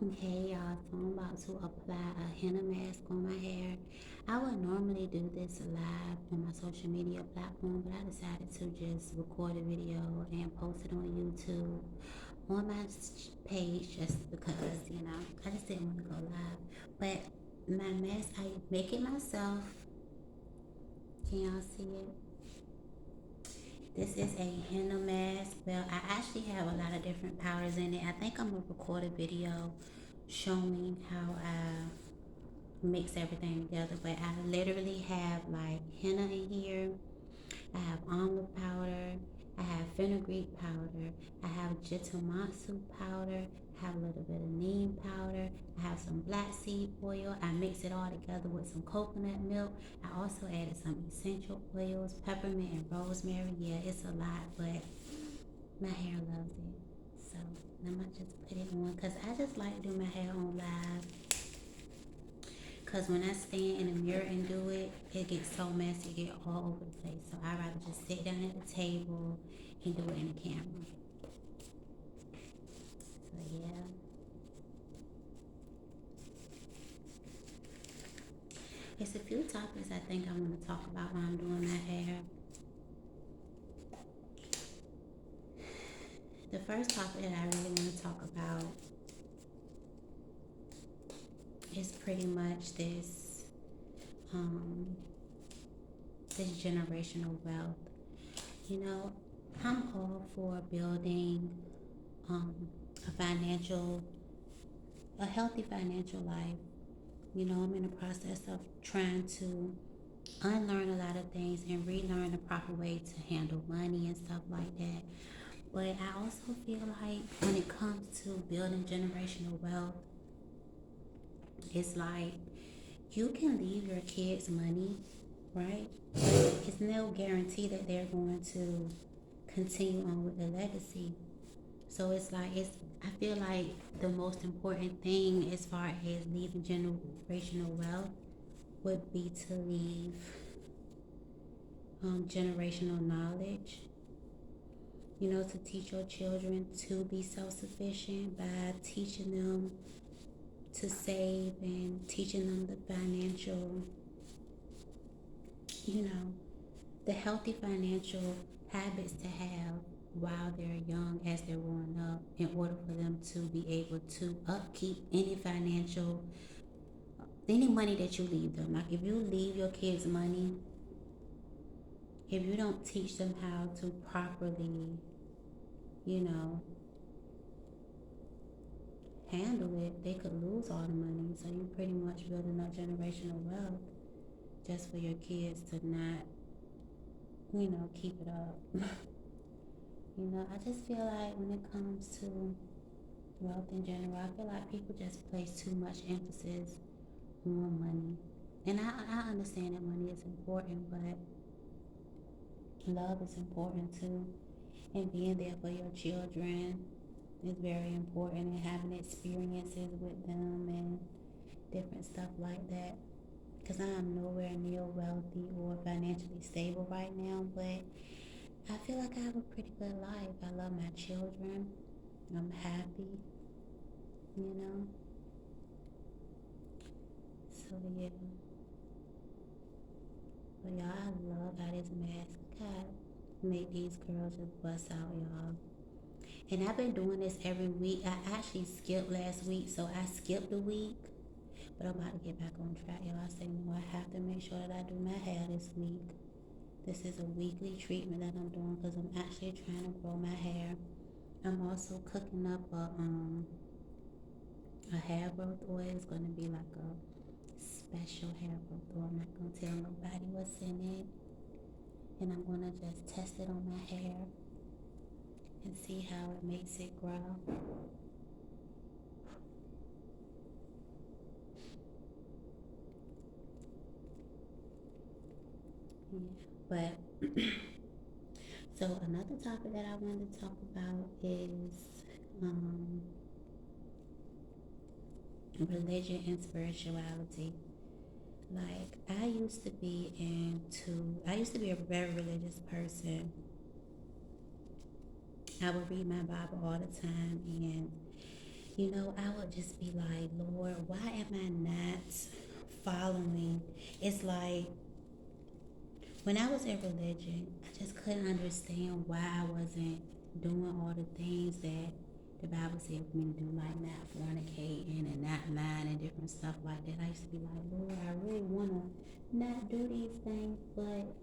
Okay, y'all, so I'm about to apply a henna mask on my hair. I would normally do this live on my social media platform, but I decided to just record a video and post it on YouTube on my page just because, I just didn't want to go live. But my mask, I make it myself. Can y'all see it? This is a henna mask. Well, I actually have a lot of different powders in it. I think I'm gonna record a video showing how I mix everything together. But I literally have like henna in here. I have almond powder. I have fenugreek powder. I have jitomatsu powder. I have a little bit of neem powder. I have some black seed oil. I mix it all together with some coconut milk. I also added some essential oils, peppermint and rosemary. Yeah, it's a lot, but my hair loves it. So I'm gonna just put it on because I just like to do my hair on live. Cause when I stand in the mirror and do it, it gets so messy, it get all over the place. So I'd rather just sit down at the table and do it in the camera. So yeah, it's a few topics I think I want to talk about when I'm doing my hair. The first topic that I really want to talk about is pretty much um, this generational wealth. You know, I'm all for building um, a a healthy financial life. I'm in the process of trying to unlearn a lot of things and relearn the proper way to handle money and stuff like that. But I also feel like when it comes to building generational wealth, it's like you can leave your kids money, right? It's no guarantee that they're going to continue on with the legacy. So I feel like the most important thing as far as leaving generational wealth would be to leave generational knowledge, to teach your children to be self sufficient by teaching them to save and teaching them the financial, you know, the healthy financial habits to have while they're young as they're growing up in order for them to be able to upkeep any money that you leave them. Like if you leave your kids money, if you don't teach them how to properly, you know, handle it, they could lose all the money. So you pretty much building up generational wealth just for your kids to not, keep it up. I just feel like when it comes to wealth in general, I feel like people just place too much emphasis on money. And I understand that money is important, but love is important too. And being there for your children is very important, and having experiences with them and different stuff like that. Because I am nowhere near wealthy or financially stable right now, but I feel like I have a pretty good life. I love my children. I'm happy, you know. So yeah, but y'all, I love how this mask God make these girls just bust out, y'all. And I've been doing this every week. I actually skipped last week, so I skipped a week. But I'm about to get back on track, y'all. I say, no, I have to make sure that I do my hair this week. This is a weekly treatment that I'm doing because I'm actually trying to grow my hair. I'm also cooking up a hair growth oil. It's going to be like a special hair growth oil. I'm not going to tell nobody what's in it. And I'm going to just test it on my hair and see how it makes it grow. Yeah. But so another topic that I wanted to talk about is um, religion and spirituality. Like I used to be a very religious person. I would read my Bible all the time, and I would just be like, Lord, why am I not following? It's like when I was in religion, I just couldn't understand why I wasn't doing all the things that the Bible said for me to do, like not fornicating and not lying and different stuff like that. I used to be like, Lord, I really want to not do these things, but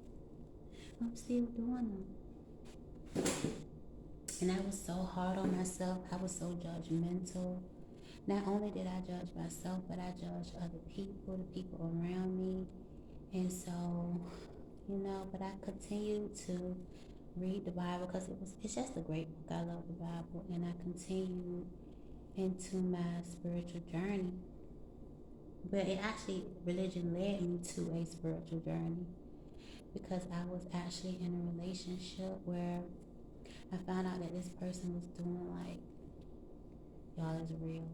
I'm still doing them. And I was so hard on myself. I was so judgmental. Not only did I judge myself, but I judged other people, the people around me. And so, but I continued to read the Bible because it's just a great book. I love the Bible. And I continued into my spiritual journey. But it actually, religion led me to a spiritual journey because I was actually in a relationship where I found out that this person was doing like, y'all, is real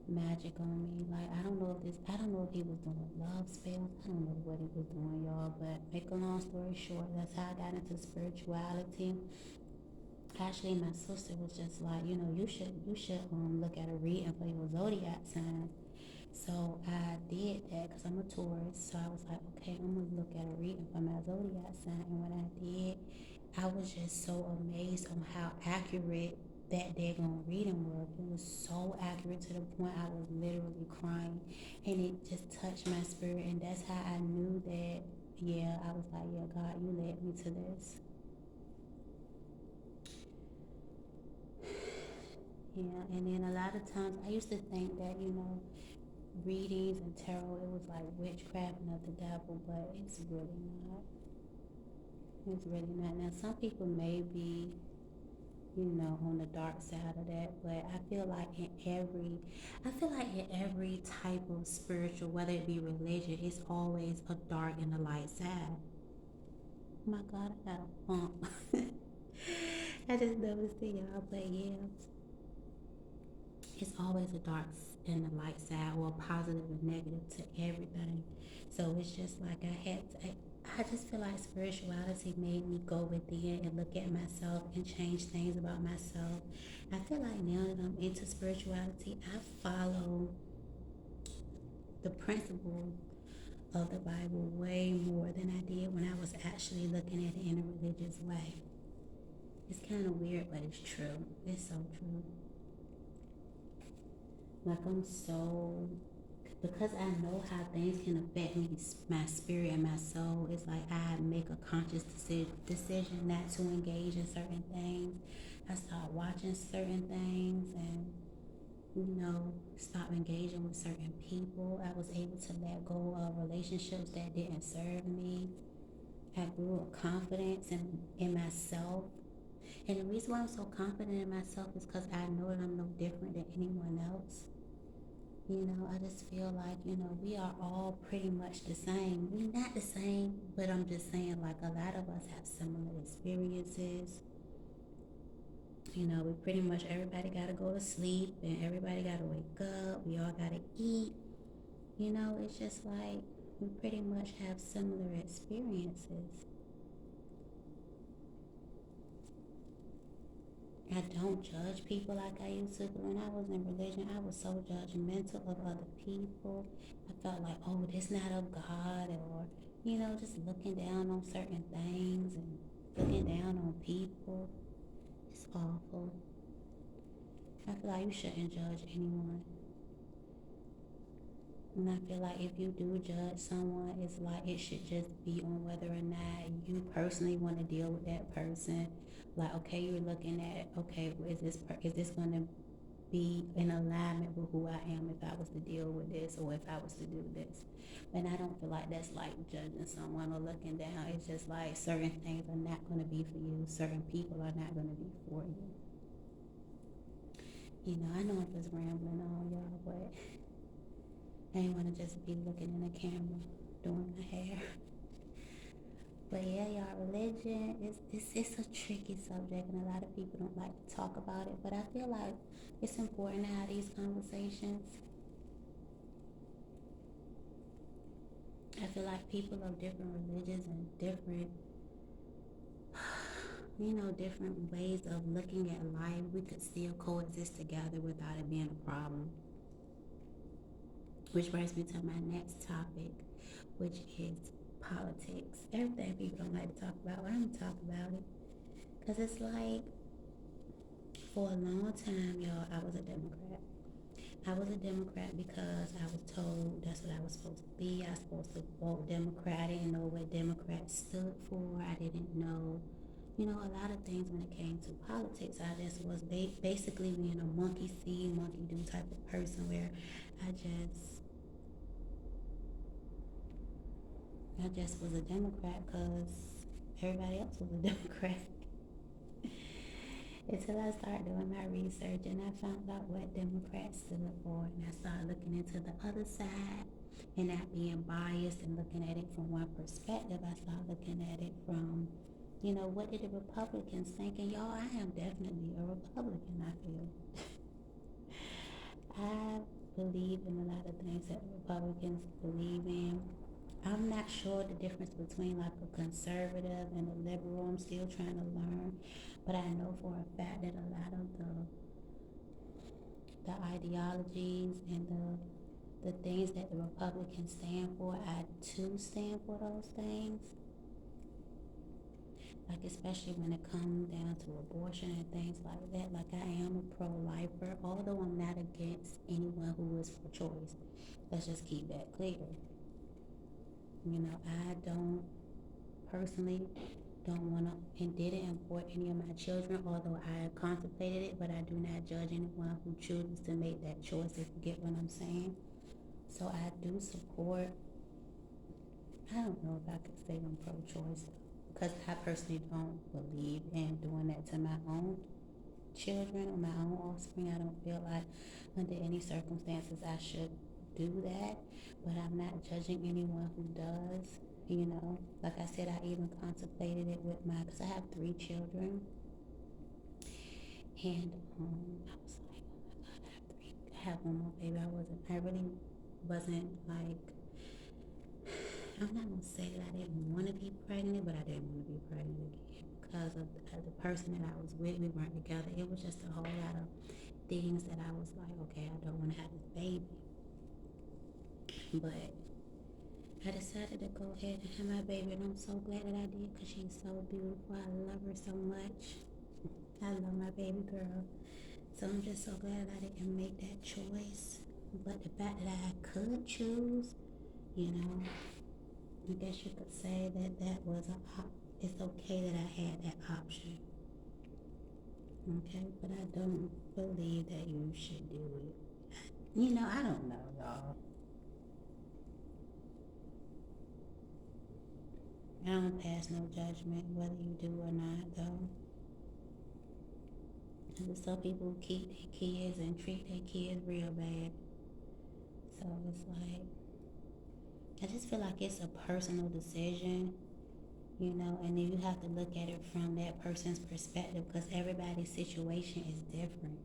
magic on me. Like, I don't know if he was doing love spells. I don't know what he was doing, y'all. But make a long story short, that's how I got into spirituality. Actually, my sister was just like, you should look at a reading for your zodiac sign. So I did that because I'm a Taurus. So I was like, okay, I'm gonna look at a reading for my zodiac sign. And when I did, I was just so amazed on how accurate that daggone reading was. It was so accurate to the point I was literally crying, and it just touched my spirit. And that's how I knew that. Yeah, I was like, yeah, God, you led me to this. Yeah, and then a lot of times I used to think that, readings and tarot, it was like witchcraft and of the devil, but it's really not. It's really not. Now, some people may be, on the dark side of that, but I feel like in every type of spiritual, whether it be religion, it's always a dark and a light side. Oh my God, I got a pump. I just noticed it, y'all, but yeah, it's always a dark and a light side, or a positive and negative to everything. So it's just like I just feel like spirituality made me go within and look at myself and change things about myself. I feel like now that I'm into spirituality, I follow the principle of the Bible way more than I did when I was actually looking at it in a religious way. It's kind of weird, but it's true. It's so true. Like I'm so because I know how things can affect me, my spirit and my soul. It's like I make a conscious decision not to engage in certain things. I start watching certain things and stop engaging with certain people. I was able to let go of relationships that didn't serve me. I grew a confidence in myself. And the reason why I'm so confident in myself is because I know that I'm no different than anyone else. I just feel like, we are all pretty much the same. We're not the same, but I'm just saying, like, a lot of us have similar experiences. We pretty much, everybody got to go to sleep and everybody got to wake up. We all got to eat. It's just like we pretty much have similar experiences. I don't judge people like I used to. When I was in religion, I was so judgmental of other people. I felt like, oh, this not of God, or just looking down on certain things and looking down on people. It's awful. I feel like you shouldn't judge anyone. And I feel like if you do judge someone, it's like it should just be on whether or not you personally want to deal with that person. Like, okay, you're looking at, okay, is this going to be in alignment with who I am if I was to deal with this or if I was to do this. And I don't feel like that's like judging someone or looking down. It's just like certain things are not going to be for you. Certain people are not going to be for you. I know I'm just rambling on, y'all, but I ain't want to just be looking in the camera doing my hair. But yeah, y'all, religion it's a tricky subject, and a lot of people don't like to talk about it. But I feel like it's important to have these conversations. I feel like people of different religions and different different ways of looking at life, we could still coexist together without it being a problem. Which brings me to my next topic, which is politics. Everything people don't like to talk about, but I'm gonna talk about it. Cause it's like, for a long time, y'all, I was a Democrat. I was a Democrat because I was told that's what I was supposed to be. I was supposed to vote Democrat. I didn't know what Democrat stood for. I didn't know, a lot of things when it came to politics. I just was basically being a monkey see, monkey do type of person where I just, I just was a Democrat because everybody else was a Democrat. Until I started doing my research and I found out what Democrats stood for, and I started looking into the other side and not being biased and looking at it from one perspective. I started looking at it from, what did the Republicans think? And y'all, I am definitely a Republican, I feel. I believe in a lot of things that the Republicans believe in. I'm not sure the difference between like a conservative and a liberal. I'm still trying to learn, but I know for a fact that a lot of the ideologies and the things that the Republicans stand for, I too stand for those things. Like especially when it comes down to abortion and things like that. Like I am a pro-lifer, although I'm not against anyone who is for choice. Let's just keep that clear. I don't personally don't want to and didn't abort any of my children, although I contemplated it, but I do not judge anyone who chooses to make that choice, if you get what I'm saying. So I do support, I don't know if I could say I'm pro-choice, because I personally don't believe in doing that to my own children or my own offspring. I don't feel like under any circumstances I should do that, but I'm not judging anyone who does. Like I said, I even contemplated it with because I have 3 children, and I was like, oh my god, I have three. I have one more baby. I really wasn't like. I'm not gonna say that I didn't want to be pregnant, but I didn't want to be pregnant again because of the person that I was with. We weren't together. It was just a whole lot of things that I was like, okay, I don't want to have this baby. But I decided to go ahead and have my baby, and I'm so glad that I did because she's so beautiful. I love her so much. I love my baby girl. So I'm just so glad that I didn't make that choice. But the fact that I could choose, I guess you could say that that was it's okay that I had that option. Okay, but I don't believe that you should do it. I don't know, y'all. I don't pass no judgment whether you do or not, though. And some people keep their kids and treat their kids real bad. So it's like, I just feel like it's a personal decision, and then you have to look at it from that person's perspective because everybody's situation is different.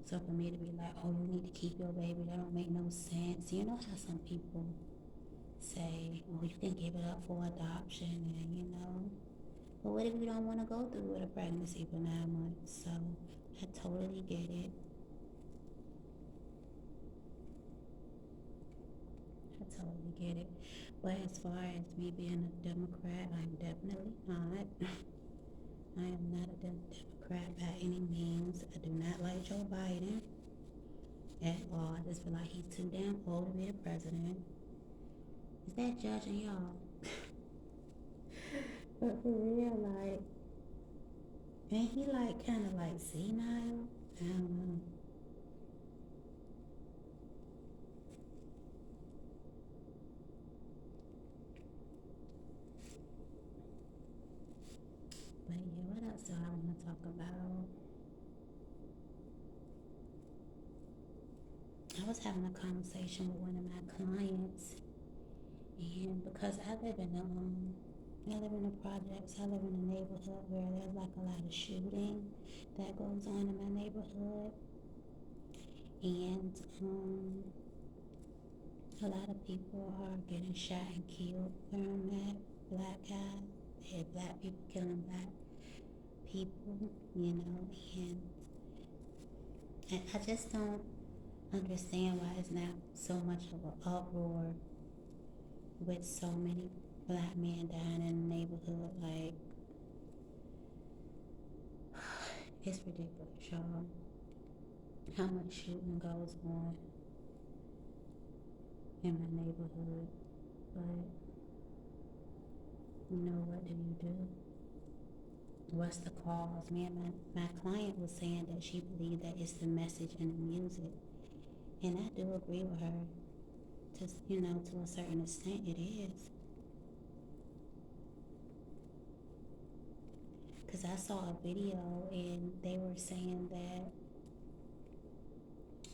So for me to be like, oh, you need to keep your baby, that don't make no sense. You know how some people say, oh, you can give it up for adoption, and but what if you don't want to go through with a pregnancy for 9 months? So I totally get it. I totally get it. But as far as me being a Democrat, I'm definitely not. I am not a Democrat by any means. I do not like Joe Biden at all. I just feel like he's too damn old to be the president. Is that judging y'all? But for real, like, ain't he like kind of like senile? I don't know. But yeah, what else do I want to talk about? I was having a conversation with one of my clients, and because I live in the projects, I live in a neighborhood where there's like a lot of shooting that goes on in my neighborhood, and a lot of people are getting shot and killed where I'm at, black guys that black people killing black people, you know, and I just don't understand why it's not so much of an uproar with so many black men dying in the neighborhood. Like, it's ridiculous, y'all. How much shooting goes on in my neighborhood. But, you know, what do you do? What's the cause? Me and my client was saying that she believed that it's the message in the music. And I do agree with her. To a certain extent, it is. Because I saw a video and they were saying that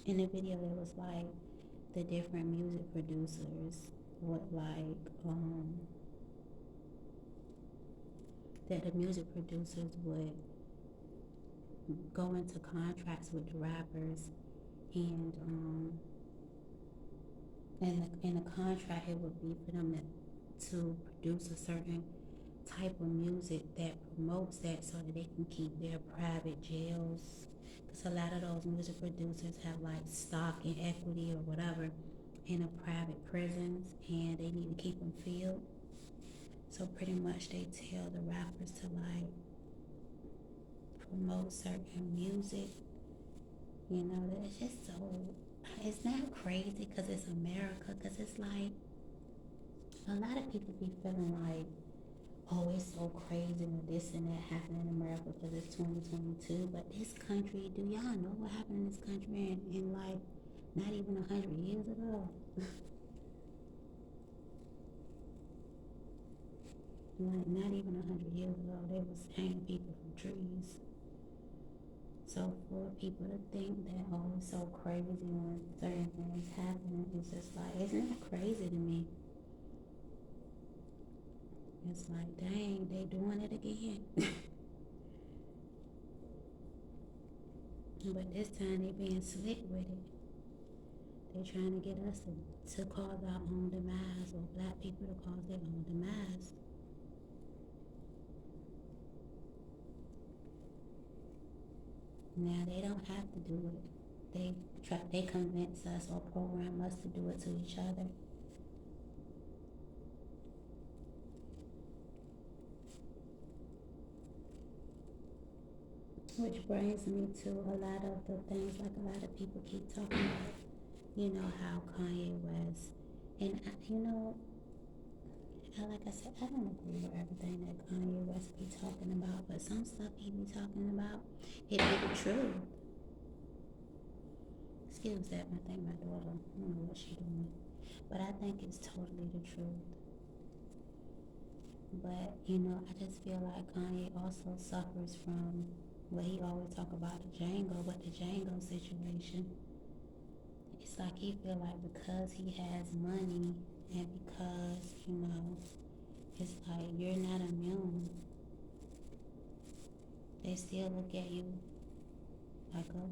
in the video it was like the different music producers would that the music producers would go into contracts with the rappers and in the contract it would be for them to produce a certain type of music that promotes that so that they can keep their private jails. Because a lot of those music producers have like stock and equity or whatever in a private prisons and they need to keep them filled. So pretty much they tell the rappers to like promote certain music. You know, it's just so, it's not crazy because it's America. Because it's like a lot of people be feeling like, oh, it's so crazy when this and that happened in America because it's 2022. But this country, do y'all know what happened in this country in like not even 100 years ago? Like not even 100 years ago, they was hanging people from trees. So for people to think that, oh, it's so crazy when certain things happen, it's just like, it's not crazy to me. It's like, dang, they doing it again. But this time they being slick with it. They trying to get us to cause our own demise, or black people to cause their own demise. Now they don't have to do it. They convince us or program us to do it to each other. Which brings me to a lot of the things, like a lot of people keep talking about, how Kanye West, and like I said, I don't agree with everything that Kanye West be talking about, but some stuff he be talking about, it be the truth. Excuse that, I think my daughter, I don't know what she doing, but I think it's totally the truth. But, I just feel like Kanye also suffers from what he always talk about, the Django, but the Django situation. It's like he feel like because he has money and because, it's like you're not immune. They still look at you like a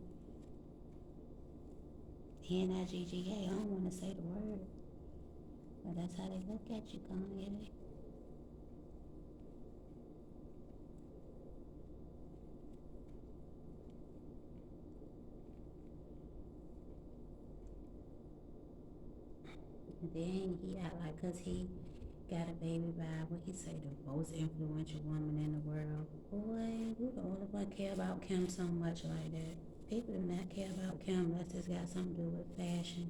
N-I-G-G-A. I don't want to say the word, but that's how they look at you, Kanye. And then he act like, cause he got a baby by what he say, the most influential woman in the world. Boy, who the only one care about Kim so much like that? People do not care about Kim unless it's got something to do with fashion.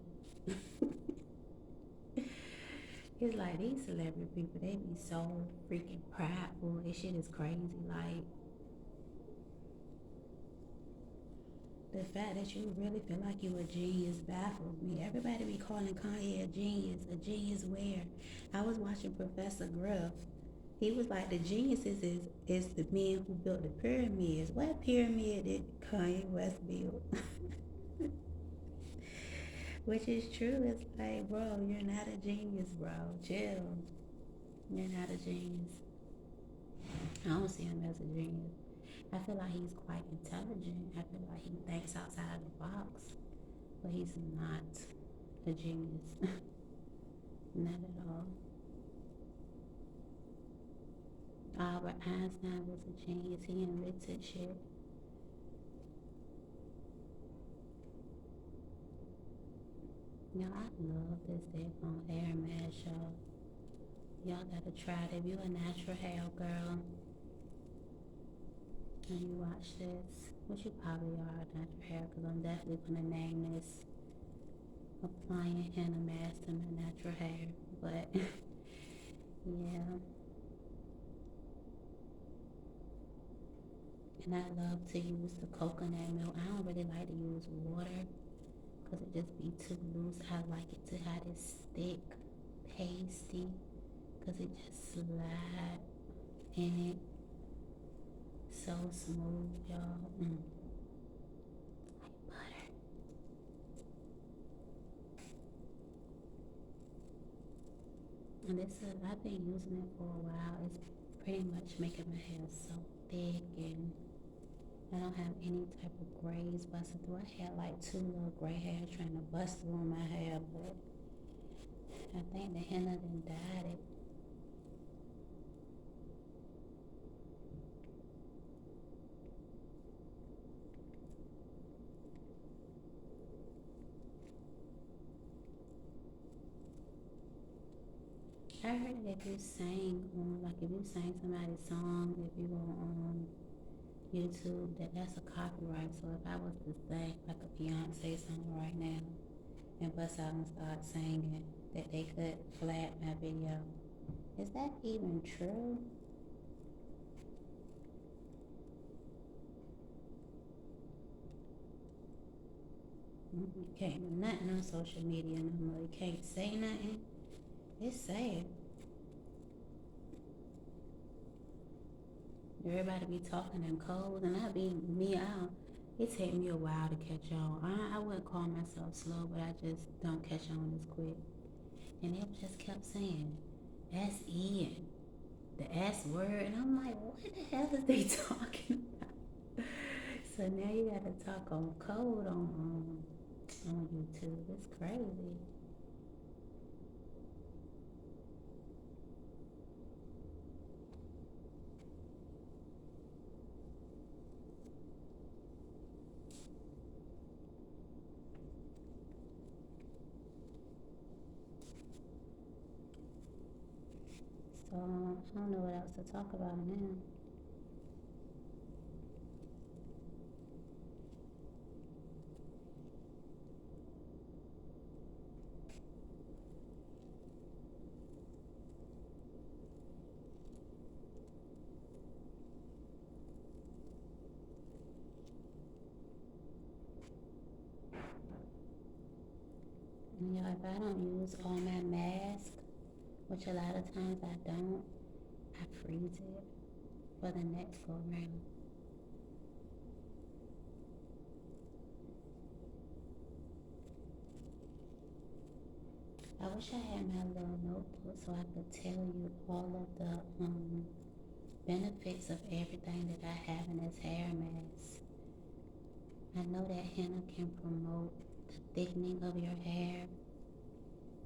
It's like these celebrity people, they be so freaking prideful. This shit is crazy. Like, the fact that you really feel like you a genius baffles me. Everybody be calling Kanye a genius. A genius where? I was watching Professor Gruff. He was like, the geniuses is the men who built the pyramids. What pyramid did Kanye West build? Which is true. It's like, bro, you're not a genius, bro. Chill. You're not a genius. I don't see him as a genius. I feel like he's quite intelligent. I feel like he thinks outside the box, but he's not a genius. Not at all. Albert Einstein was a genius. He invented shit. Y'all, I love this daggone Air Mad show. Y'all gotta try it. If you a natural hair girl and you watch this, which you probably are a natural hair, because I'm definitely gonna name this applying henna mask to my natural hair. But yeah, and I love to use the coconut milk. I don't really like to use water because it just be too loose. I like it to have this thick, pasty, because it just slide in it so smooth, y'all. Like butter. And this is, I've been using it for a while. It's pretty much making my hair so thick, and I don't have any type of grays busting through. I had like two little gray hairs trying to bust through my hair, but I think the henna done dyed it. I heard that if you sang on, like if you sang somebody's song, if you were on YouTube, that's a copyright. So if I was to sing like a Beyonce song right now and bust out and start singing, that they could flag my video. Is that even true? You can't do nothing on social media no more. You can't say nothing. It's sad. Everybody be talking in code, and I be me out. It take me a while to catch on. I wouldn't call myself slow, but I just don't catch on as quick. And they just kept saying, "S E and the S word," and I'm like, what the hell is they talking about? So now you gotta talk on code on YouTube. It's crazy. So I don't know what else to talk about now. And you know, if I don't use all my mask, which a lot of times I don't, I freeze it for the next go round. I wish I had my little notebook so I could tell you all of the benefits of everything that I have in this hair mask. I know that henna can promote the thickening of your hair.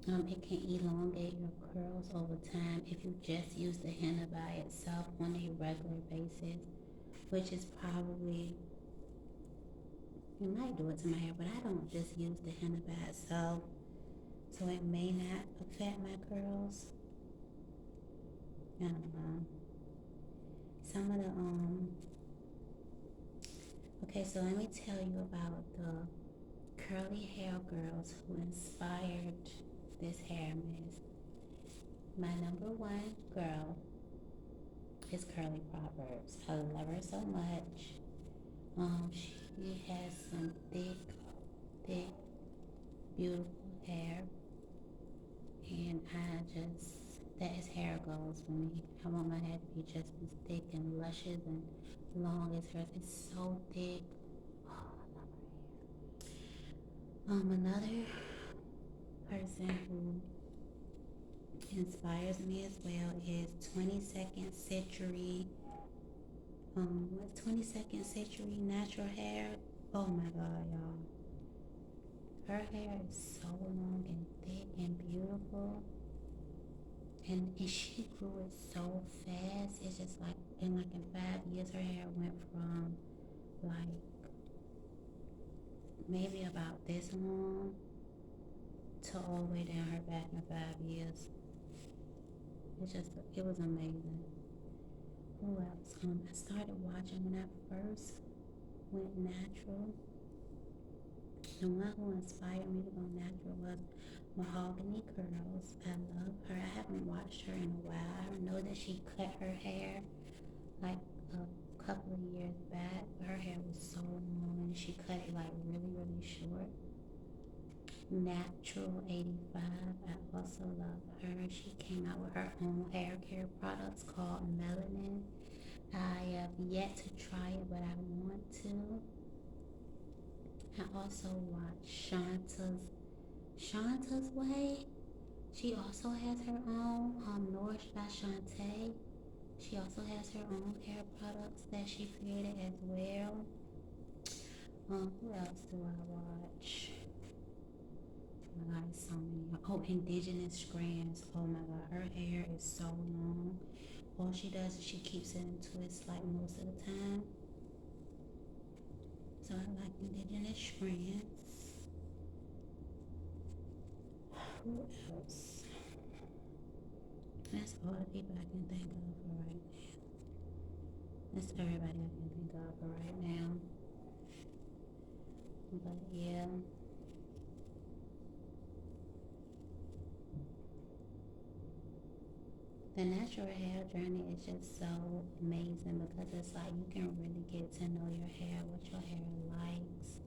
It can elongate your curls over time if you just use the henna by itself on a regular basis, which is probably, it might do it to my hair, but I don't just use the henna by itself, so it may not affect my curls. I don't know. Some of the okay, so let me tell you about the curly hair girls who inspired this hair mist. My number one girl is Curly Proverbs. I love her so much. She has some thick, thick, beautiful hair, and I just, that is hair goals for me. I want my hair to be just as thick and luscious and long as hers. It's so thick. Oh, I love her hair. Another person who inspires me as well is 22nd Century. What's 22nd Century Natural Hair? Oh my god, y'all. Her hair is so long and thick and beautiful. and she grew it so fast. It's just like in 5 years, her hair went from like maybe about this long to all the way down her back in 5 years. It was amazing. Who else? I started watching when I first went natural. The one who inspired me to go natural was Mahogany Curls. I love her. I haven't watched her in a while. I know that she cut her hair like a couple of years back. Her hair was so long and she cut it like really, really short. Natural 85. I also love her. She came out with her own hair care products called Melanin. I have yet to try it, but I want to. I also watch Shanta's Way. She also has her own Nourished by Shantae. She also has her own hair products that she created as well. Who else do I watch? Oh my god, there's so many. Oh, Indigenous Strands. Oh my god, her hair is so long. All she does is she keeps it in twists like most of the time. So I like Indigenous Strands. Who else? That's all the people I can think of for right now. That's everybody I can think of for right now. But yeah, the natural hair journey is just so amazing because it's like you can really get to know your hair, what your hair likes,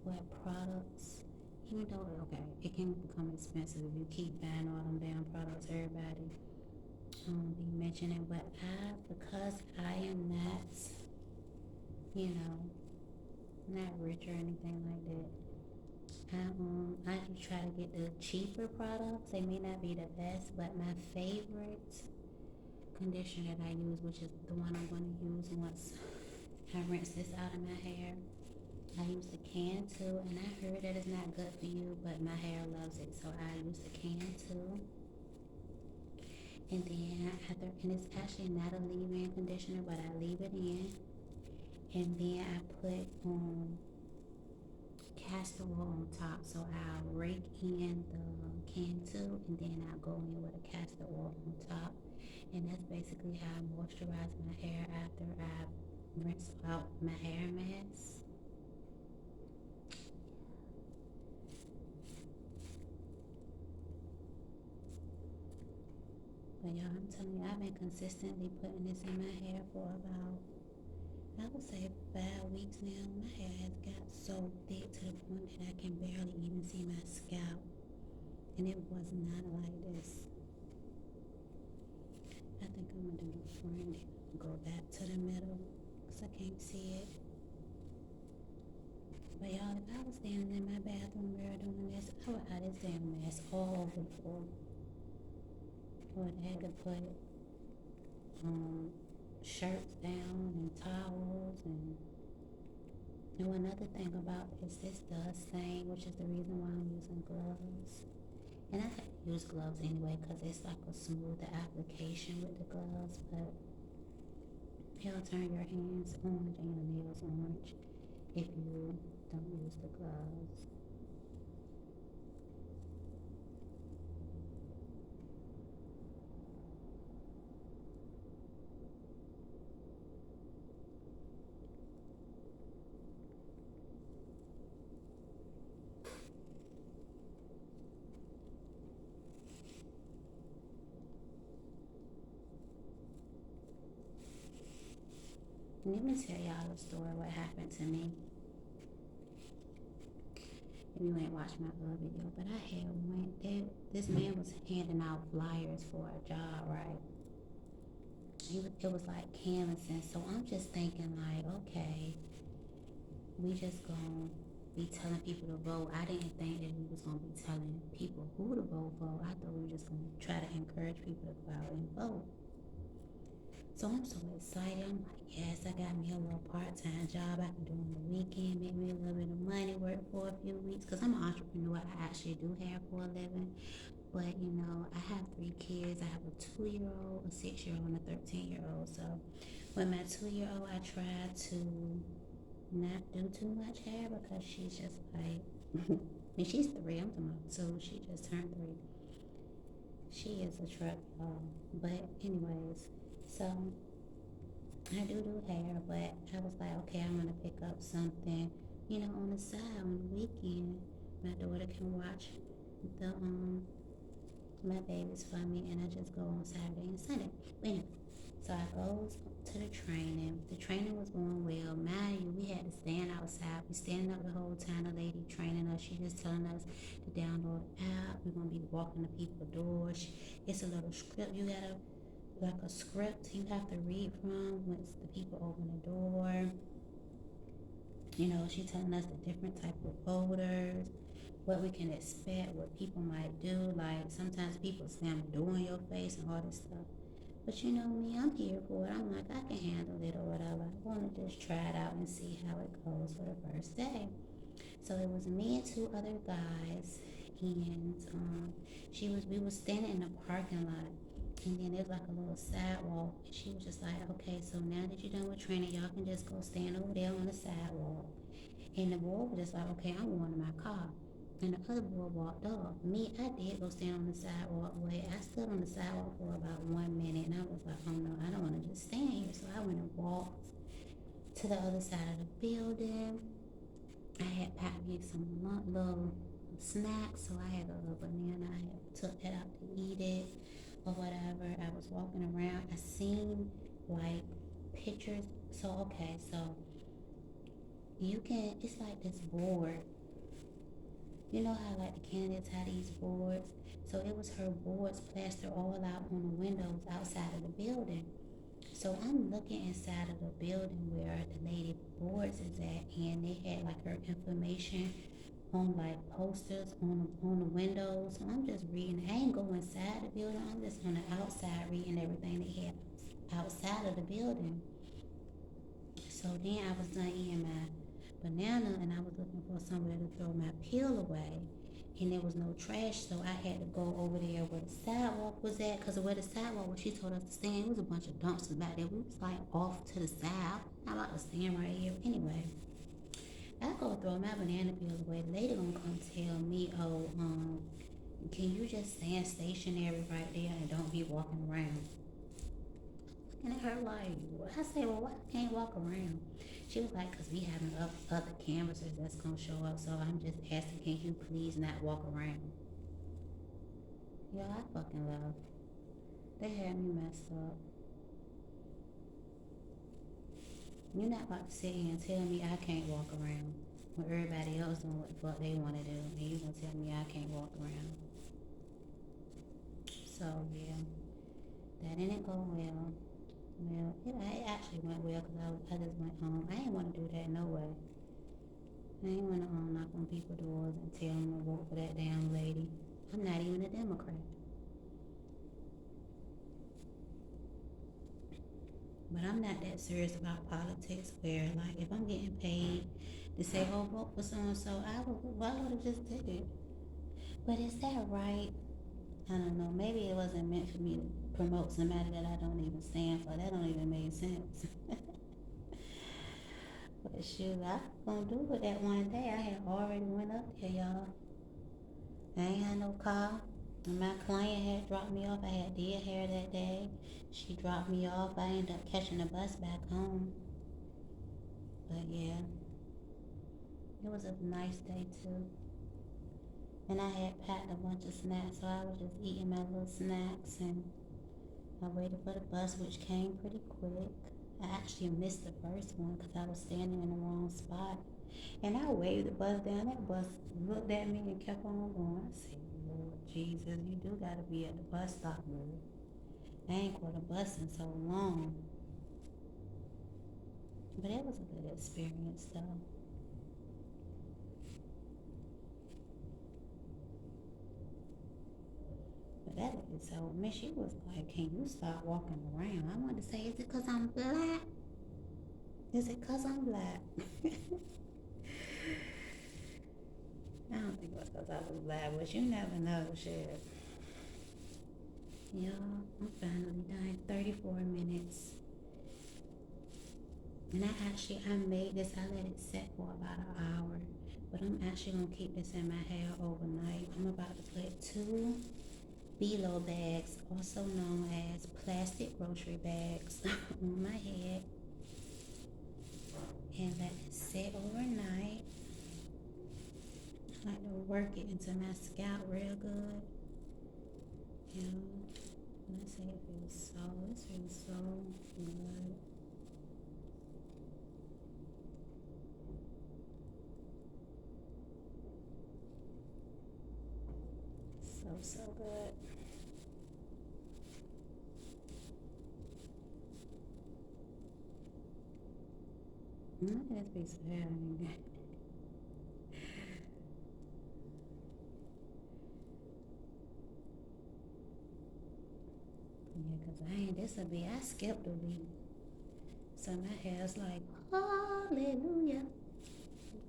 what products. Even though, okay, it can become expensive if you keep buying all them damn products, everybody be mentioning. But because I am not, not rich or anything like that, I do try to get the cheaper products. They may not be the best, but my favorite conditioner that I use, which is the one I'm going to use once I rinse this out of my hair. I use the can too, and I heard that it's not good for you, but my hair loves it, so I use the can too. And then and it's actually not a leave-in conditioner, but I leave it in, and then I put castor oil on top. So I'll rake in the can too, and then I'll go in with a castor oil on top. And that's basically how I moisturize my hair after I rinse out my hair mask. But y'all, I'm telling you, I've been consistently putting this in my hair for about, I would say, 5 weeks now. My hair has got so thick to the point that I can barely even see my scalp. And it was not like this. I think I'm gonna do the front, go back to the middle, cause I can't see it. But y'all, if I was standing in my bathroom mirror doing this, I would have this damn mess all over the floor. I would have to put um, shirts down and towels and another thing about this does stain, which is the reason why I'm using gloves. And I have to use gloves anyway because it's like a smoother application with the gloves, but it'll turn your hands orange and your nails orange if you don't use the gloves. Let me tell y'all a story what happened to me. If you ain't watched my other video, but I had went there. This man was handing out flyers for a job, right? It was like canvassing, so I'm just thinking like, okay, we just gonna be telling people to vote. I didn't think that we was gonna be telling people who to vote for. I thought we were just gonna try to encourage people to go out and vote. So I'm so excited. I'm like, yes, I got me a little part-time job I can do on the weekend, make me a little bit of money, work for a few weeks. Cause I'm an entrepreneur. I actually do hair for a living. But I have 3 kids. I have a 2-year-old, a 6-year-old, and a 13-year-old. So with my 2-year-old, I try to not do too much hair because she's just like, and she's 3. I'm talking about 2. She just turned 3. She is a truck. But anyways, so I do hair, but I was like, okay, I'm gonna pick up something, on the side on the weekend. My daughter can watch the my babies for me, and I just go on Saturday and Sunday. But anyway, so I goes to the training. The training was going well. Mind you, we had to stand outside. We standing up the whole time. The lady training us, she just telling us to download the app. We're gonna be walking to people's doors. It's a little script you gotta like a script you have to read from once the people open the door. She telling us the different type of voters, what we can expect, what people might do. Like sometimes people slam the door in your face and all this stuff. But you know me, I'm here for it. I'm like, I can handle it or whatever. I want to just try it out and see how it goes for the first day. So it was me and 2 other guys, and we was standing in the parking lot, and then there's like a little sidewalk. And she was just like, okay, so now that you're done with training, y'all can just go stand over there on the sidewalk. And the boy was just like, okay, I'm going to my car. And the other boy walked off. Me, I did go stand on the sidewalk. Wait, I stood on the sidewalk for about 1 minute, and I was like, oh no, I don't want to just stand here. So I went and walked to the other side of the building. I had packed me some little snacks, so I had a little banana. I had took that out to eat it or whatever. I was walking around. I seen like pictures. So okay, so it's like this board. You know how like the candidates had these boards? So it was her boards plastered all out on the windows outside of the building. So I'm looking inside of the building where the lady boards is at, and they had like her information on like posters on the windows. So I'm just reading. I ain't go inside the building. I'm just on the outside reading everything they had outside of the building. So then I was done eating my banana, and I was looking for somewhere to throw my peel away. And there was no trash, so I had to go over there where the sidewalk was at. Because where the sidewalk where she told us to stand, it was a bunch of dumpsters back there. We was like off to the side. I'm about to stand right here. Anyway, I go throw my banana peel away. The lady gonna come tell me, oh, can you just stand stationary right there and don't be walking around? And her like, I said, well, why I can't walk around? She was like, because we having other canvassers that's going to show up. So I'm just asking, can you please not walk around? Yo, I fucking love. They had me messed up. You're not about to sit here and tell me I can't walk around when everybody else doing what the fuck they want to do. And you going to tell me I can't walk around. So, yeah, that didn't go well. Well, it actually went well because I just went home. I didn't want to do that no way. I didn't want to knock on people's doors and tell them to vote for that damn lady. I'm not even a Democrat. But I'm not that serious about politics where, like, if I'm getting paid to say, oh, vote for so-and-so, I would have just did it. But is that right? I don't know. Maybe it wasn't meant for me to promote somebody that I don't even stand for. That don't even make sense. But shoot, I was gonna do it that one day. I had already went up there, y'all. I ain't had no car. And my client had dropped me off. I had did hair that day. She dropped me off. I ended up catching a bus back home. But yeah, it was a nice day too. And I had packed a bunch of snacks, so I was just eating my little snacks, and I waited for the bus, which came pretty quick. I actually missed the first one because I was standing in the wrong spot. And I waved the bus down. That bus looked at me and kept on going. I said, Lord Jesus, you do got to be at the bus stop, Lord. I ain't caught a bus in so long. But it was a good experience, though. But that lady told me, she was like, can you stop walking around? I wanted to say, is it because I'm black? Is it because I'm black? I don't think it was because I was black, but you never know, shit. Y'all, I'm finally done. 34 minutes. And I made this, I let it set for about an hour. But I'm actually gonna keep this in my hair overnight. I'm about to put 2 Belo bags, also known as plastic grocery bags, on my head. And let it sit overnight. I like to work it into my scalp real good. You know, let's say it feels so, this feels so good. So good. Look at this piece of hair. Yeah, cause I skipped a week. So my hair's like, hallelujah.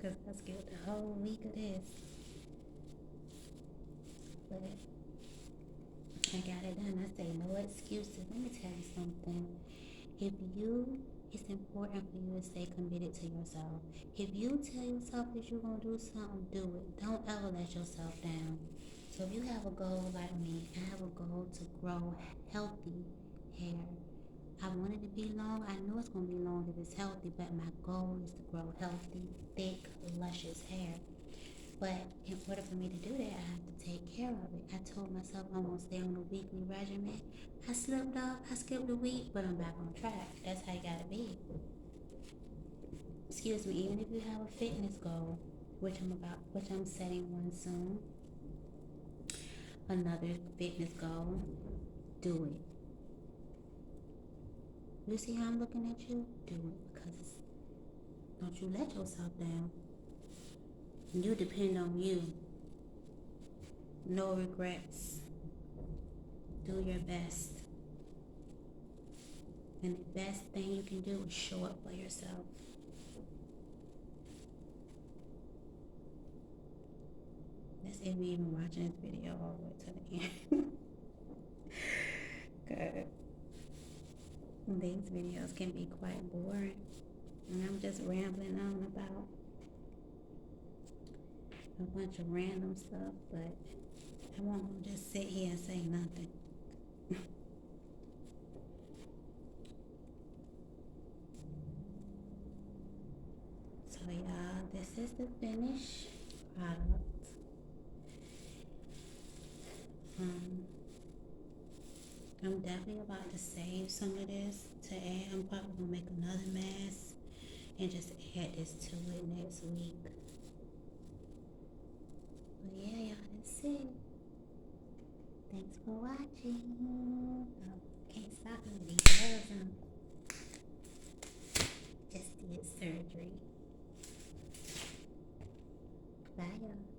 Cause I skipped a whole week of this. But I got it done. I say no excuses. Let me tell you something. If you, it's important for you to stay committed to yourself. If you tell yourself that you're gonna do something, do it. Don't ever let yourself down. So if you have a goal like me, I have a goal to grow healthy hair. I want it to be long. I know it's gonna be long if it's healthy, but my goal is to grow healthy, thick, luscious hair. But in order for me to do that, I have to take care of it. I told myself I'm gonna stay on a weekly regimen. I slipped up, I skipped a week, but I'm back on track. That's how you gotta be. Excuse me, even if you have a fitness goal, which I'm setting one soon, another fitness goal, do it. You see how I'm looking at you? Do it because don't you let yourself down. You depend on you. No regrets. Do your best. And the best thing you can do is show up for yourself. That's if you even watching this video all the way to the end. Good. These videos can be quite boring. And I'm just rambling on about a bunch of random stuff, but I won't just sit here and say nothing. So y'all, this is the finished product. I'm definitely about to save some of this to add. I'm probably gonna make another mask and just add this to it next week. But yeah, y'all, that's it. Thanks for watching. Can't stop me because just did surgery. Bye, y'all.